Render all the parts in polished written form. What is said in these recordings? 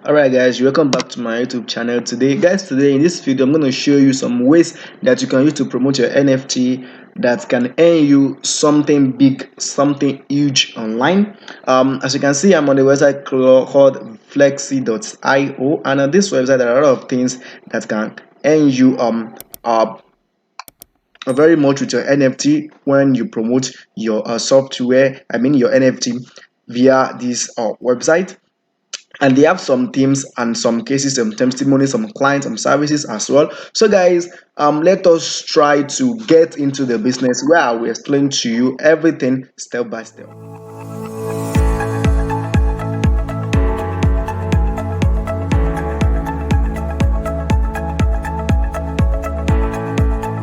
Alright guys, welcome back to my YouTube channel. Today in this video I'm going to show you some ways that you can use to promote your NFT that can earn you something big, something huge online. As you can see, I'm on the website called flexi.io, and on this website there are a lot of things that can earn you uh very much with your NFT when you promote your software, your NFT via this website. And they have some themes and some cases, some testimonies, some clients, some services as well. So guys, let us try to get into the business where I will explain to you everything step by step.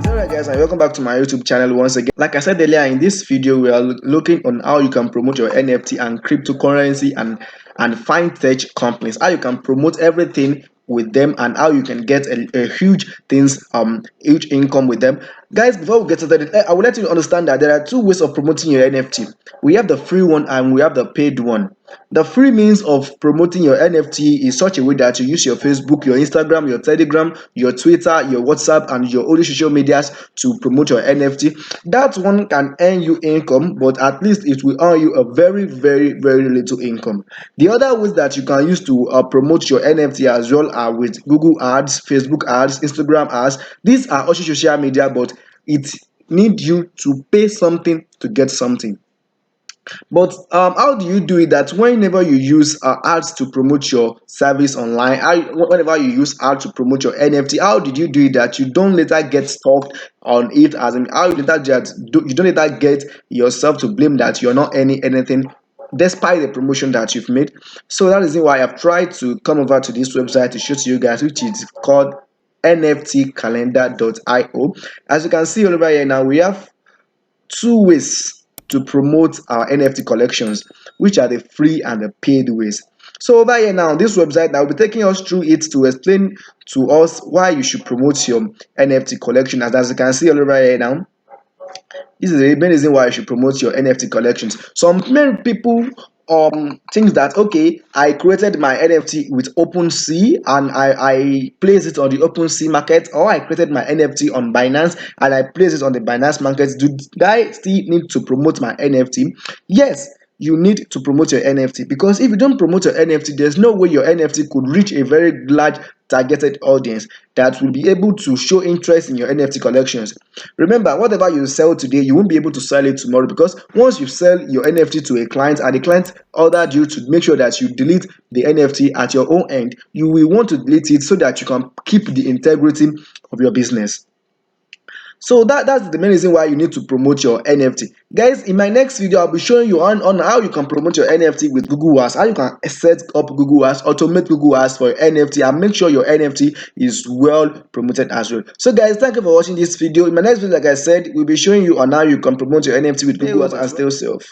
Alright guys, and welcome back to my YouTube channel once again. Like I said earlier, in this video we are looking on how you can promote your NFT and cryptocurrency and fintech companies, how you can promote everything with them, and how you can get a huge things huge income with them. Guys, before we get started, I will let you understand that there are two ways of promoting your NFT. We have the free one and we have the paid one. The free means of promoting your NFT is such a way that you use your Facebook, your Instagram, your Telegram, your Twitter, your WhatsApp, and your other social medias to promote your NFT. That one can earn you income, but at least it will earn you a very little income. The other ways that you can use to promote your NFT as well are with Google ads, Facebook ads, Instagram ads. These are also social media, but it need you to pay something to get something. But how do you do it that whenever you use ads to promote your service online, whenever you use ads to promote your NFT, how did you do it that you don't later get stuck on it? As in, how you later you don't later get yourself to blame that you're not earning anything despite the promotion that you've made. So that is why I've tried to come over to this website to show to you guys, which is called nftcalendar.io. As you can see over here now, we have two ways to promote our NFT collections, which are the free and the paid ways. So over here now, this website, I'll be taking us through it to explain to us why you should promote your NFT collection. As you can see all over here now, this is the main reason why you should promote your NFT collections. Some many people think that, okay, I created my NFT with OpenSea and I place it on the OpenSea market, or I created my NFT on Binance and I place it on the Binance market. Do I still need to promote my NFT? Yes, you need to promote your NFT, because if you don't promote your NFT, there's no way your NFT could reach a very large targeted audience that will be able to show interest in your NFT collections. Remember, whatever you sell today, you won't be able to sell it tomorrow, because once you sell your NFT to a client and the client ordered you to make sure that you delete the NFT at your own end, you will want to delete it so that you can keep the integrity of your business. So that's the main reason why you need to promote your NFT. Guys, in my next video, I'll be showing you on how you can promote your NFT with Google Ads, how you can set up Google Ads, automate Google Ads for your NFT, and make sure your NFT is well promoted as well. So guys, thank you for watching this video. In my next video, like I said, we'll be showing you on how you can promote your NFT with Google Ads and stay safe.